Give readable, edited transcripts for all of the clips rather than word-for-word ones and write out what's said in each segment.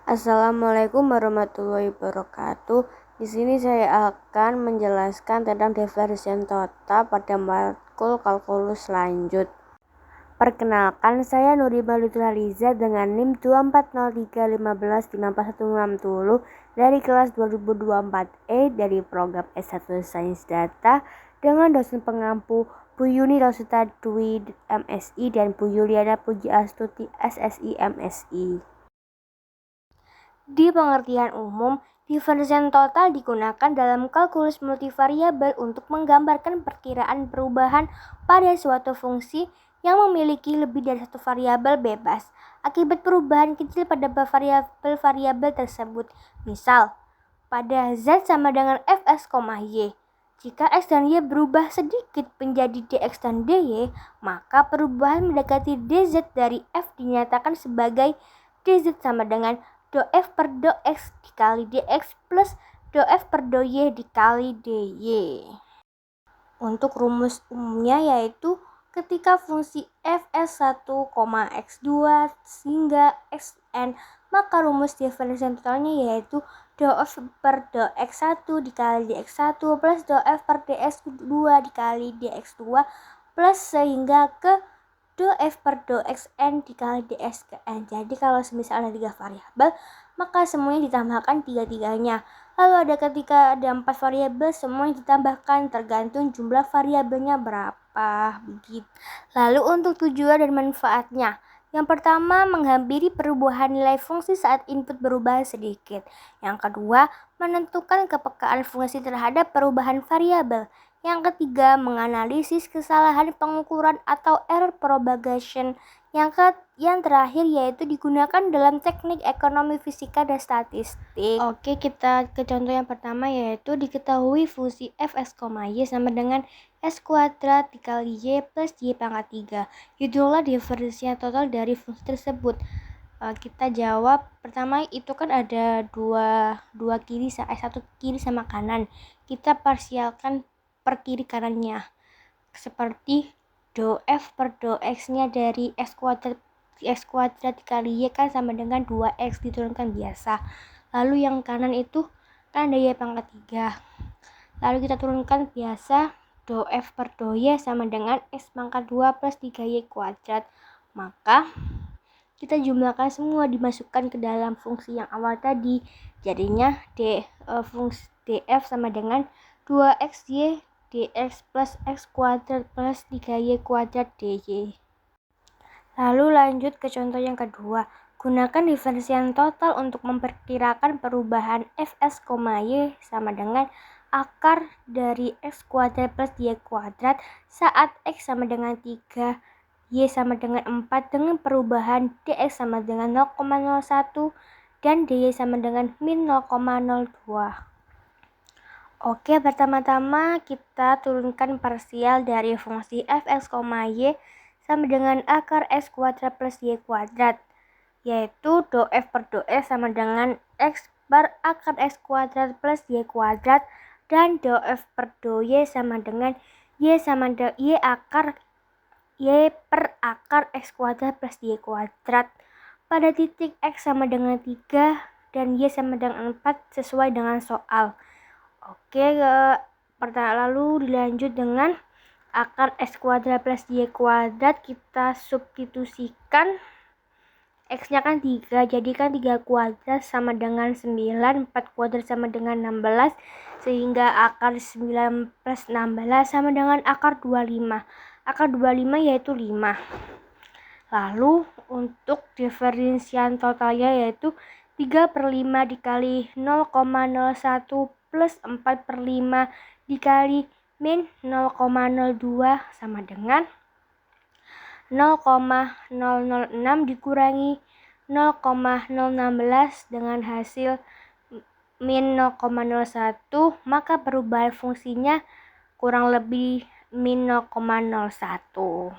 Assalamualaikum warahmatullahi wabarakatuh. Di sini saya akan menjelaskan tentang diversion total pada matkul kalkulus lanjut. Perkenalkan, saya Nurima Lutfaliza dengan NIM 240315546160 dari kelas 2024E dari program S1 Sains Data dengan dosen pengampu Bu Yuni Rosuta Dwi MSI dan Bu Yuliana Puji Astuti SSI MSI. Di pengertian umum, diversion total digunakan dalam kalkulus multivariabel untuk menggambarkan perkiraan perubahan pada suatu fungsi yang memiliki lebih dari satu variabel bebas akibat perubahan kecil pada variabel tersebut. Misal, pada Z sama dengan Fs, Y. Jika X dan Y berubah sedikit menjadi Dx dan Dy, maka perubahan mendekati dz dari F dinyatakan sebagai dz sama dengan do F per do X dikali dx plus do F per do Y dikali dy. Untuk rumus umumnya yaitu ketika fungsi Fs1, x2 hingga xn, maka rumus diversion totalnya yaitu do F per do x1 dikali dx1 plus do F per dx2 dikali dx2 plus sehingga ke do F per do xn dikali dx ke n. Jadi kalau semisal ada 3 variabel, maka semuanya ditambahkan 3-3-nya. Lalu ketika ada 4 variabel, semuanya ditambahkan tergantung jumlah variabelnya berapa. Begitu. Lalu untuk tujuan dan manfaatnya. Yang pertama, menghampiri perubahan nilai fungsi saat input berubah sedikit. Yang kedua, menentukan kepekaan fungsi terhadap perubahan variabel. Yang ketiga, menganalisis kesalahan pengukuran atau error propagation. Yang terakhir yaitu digunakan dalam teknik ekonomi fisika dan statistik. Oke, kita ke contoh yang pertama yaitu diketahui fungsi Fs, Y sama dengan S kuadrat dikali Y plus Y pangkat 3. Hitunglah divergensi total dari fungsi tersebut. Kita jawab pertama itu kan ada dua kiri, satu kiri sama kanan. Kita parsialkan per kiri kanannya seperti do F per do X nya dari X kuadrat dikali Y kan sama dengan 2X diturunkan biasa. Lalu yang kanan itu kan ada Y pangkat 3. Lalu kita turunkan biasa, do F per do Y sama dengan X pangkat 2 plus 3Y kuadrat. Maka kita jumlahkan semua, dimasukkan ke dalam fungsi yang awal tadi. Jadinya fungsi df sama dengan 2xy dx plus x kuadrat plus 3y kuadrat dy. Lalu lanjut ke contoh yang kedua. Gunakan diversion total untuk memperkirakan perubahan Fs, Y sama dengan akar dari x kuadrat plus y kuadrat saat x sama dengan 3, y sama dengan 4 dengan perubahan dx sama dengan 0,01 dan dy sama dengan min 0,02. Oke, pertama-tama kita turunkan parsial dari fungsi Fx, Y sama dengan akar x kuadrat plus y kuadrat, yaitu do F per do X sama dengan x per akar x kuadrat plus y kuadrat dan do F per do Y sama dengan y per akar x kuadrat plus y kuadrat pada titik x sama dengan 3 dan y sama dengan 4 sesuai dengan soal. Oke, lalu dilanjut dengan akar x kuadrat plus y kuadrat, kita substitusikan x-nya kan 3, jadi kan 3 kuadrat sama dengan 9, 4 kuadrat sama dengan 16, sehingga akar 9 plus 16 sama dengan akar 25. Akar 25 yaitu 5. Lalu untuk diferensian totalnya yaitu 3/5 dikali 0,01 plus 4/5 dikali min 0,02 sama dengan 0,006 dikurangi 0,016 dengan hasil min 0,01, maka perubahan fungsinya kurang lebih min 0,01.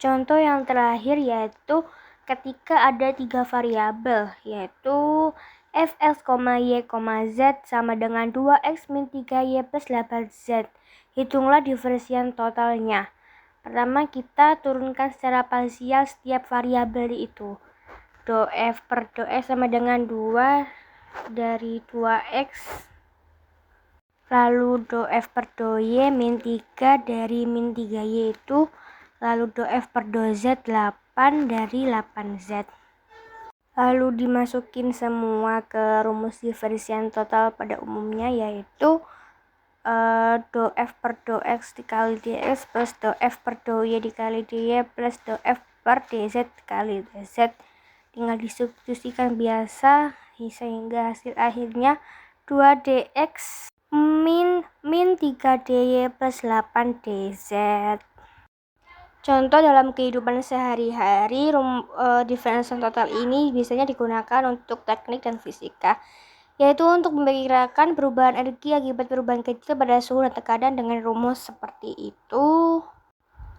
Contoh yang terakhir yaitu ketika ada 3 variabel yaitu Fx, Y, Z sama dengan 2x min 3y plus 8z. Hitunglah diversion totalnya. Pertama kita turunkan secara parsial setiap variabel itu. do F per do X sama dengan 2 dari 2X. Lalu do F per do Y min 3 dari min 3Y itu. Lalu do F per do Z 8 dari 8Z. Lalu dimasukin semua ke rumus diferensian total pada umumnya, yaitu do F per do X dikali dx plus do F per do Y dikali dy plus do F per dz dikali dz. Tinggal disubstitusikan biasa sehingga hasil akhirnya 2dx min 3dy plus 8dz. Contoh dalam kehidupan sehari-hari, diferensial total ini biasanya digunakan untuk teknik dan fisika, yaitu untuk memperkirakan perubahan energi akibat perubahan kecil pada suhu dan tekanan dengan rumus seperti itu.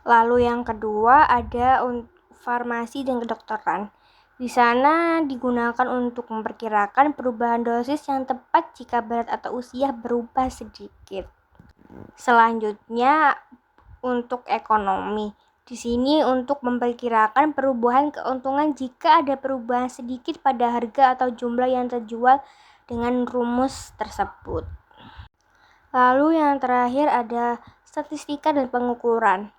Lalu yang kedua ada farmasi dan kedokteran. Di sana digunakan untuk memperkirakan perubahan dosis yang tepat jika berat atau usia berubah sedikit. Selanjutnya untuk ekonomi. Di sini untuk memperkirakan perubahan keuntungan jika ada perubahan sedikit pada harga atau jumlah yang terjual dengan rumus tersebut. Lalu yang terakhir ada statistika dan pengukuran.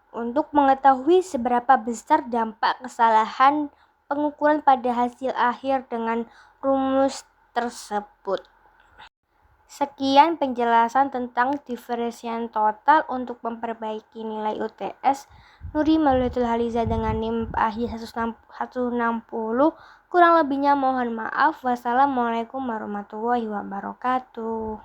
Untuk mengetahui seberapa besar dampak kesalahan pengukuran pada hasil akhir dengan rumus tersebut. Sekian penjelasan tentang diferensian total untuk memperbaiki nilai UTS Nuri Maulatul Haliza dengan NIM akhir 160. Kurang lebihnya mohon maaf. Wassalamualaikum warahmatullahi wabarakatuh.